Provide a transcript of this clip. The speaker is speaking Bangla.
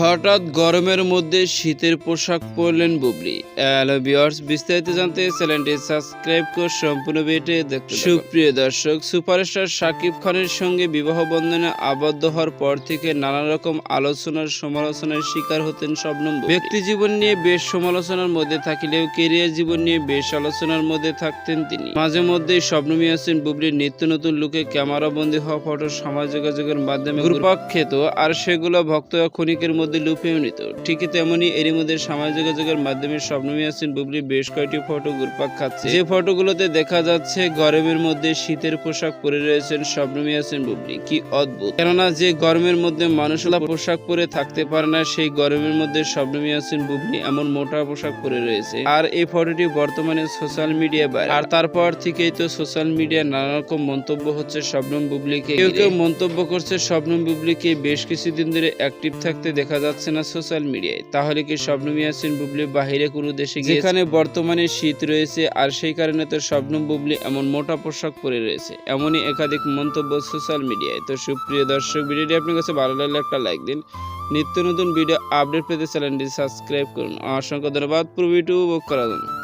হঠাৎ গরমের মধ্যে শীতের পোশাক পরলেন বুবলি। হ্যালো ভিউয়ার্স, বিস্তারিত জানতে চ্যানেলটি সাবস্ক্রাইব করে সম্পূর্ণ ভিডিওটি দেখতে থাকুন। সুপ্রিয় দর্শক, সুপারস্টার শাকিব খানের সঙ্গে বিবাহ বন্ধনে আবদ্ধ হওয়ার পর থেকে নানা রকম আলোচনার সমালোচনার শিকার হতেন শবনম বুবলি। ব্যক্তি জীবন নিয়ে বেশ সমালোচনার মধ্যে থাকলেও ক্যারিয়ার জীবন নিয়ে বেশ আলোচনার মধ্যে থাকতেন তিনি। মাঝে মধ্যেই শবনম ইয়াসমিন বুবলির নিত্য নতুন লুকে ক্যামেরা বন্দী হওয়া ফটো সামাজিক যোগাযোগের মাধ্যমে ঘুরপাক খেত, আর সেগুলো ভক্ত ক্ষণিকের মধ্যে লুপিয়ে নিত। ঠিকই তেমনি এরই মধ্যে সামাজিক যোগাযোগের মাধ্যমে শবনম ইয়াসমিন বুবলি বেশ কয়েকটি ফটো ঘুরপাক খাচ্ছে। যে ফটোগুলোতে দেখা যাচ্ছে গরমের মধ্যে শীতের পোশাক পরে রয়েছেন শবনম ইয়াসমিন বুবলি। কি অদ্ভুত! কেননা যে গরমের মধ্যে মানুষরা পোশাক পরে থাকতে পারে না, সেই গরমের মধ্যে শবনম ইয়াসমিন বুবলি এমন মোটা পোশাক পরে রয়েছে। আর এই ফটোটি বর্তমানে সোশ্যাল মিডিয়ায় ভাইরাল। আর তারপর থেকেই তো সোশ্যাল মিডিয়ায় নানা রকম মন্তব্য হচ্ছে শবনম বুবলিকে। কেউ কেউ মন্তব্য করছে শবনম বুবলিকে বেশ কিছুদিন ধরে অ্যাক্টিভ থাকতে দেখা যাচ্ছে না সোশ্যাল মিডিয়ায়। তাহলে কি শবনম ইয়াসমিন বুবলি বাহিরে কোনো দেশে গিয়ে, যেখানে বর্তমানে শীত রয়েছে, আর সেই কারণে তো শবনম বুবলি এমন মোটা পোশাক পরে রয়েছে? এমনই একাধিক মন্তব্য সোশ্যাল মিডিয়ায়। তো সুপ্রিয় দর্শক, ভিডিওটি আপনার কাছে ভালো লাগলে একটা লাইক দিন। নিত্য নতুন ভিডিও আপডেট পেতে চ্যানেলটি সাবস্ক্রাইব করুন। অসংখ্য ধন্যবাদ। পুরো ভিডিও উপভোগ করার জন্য।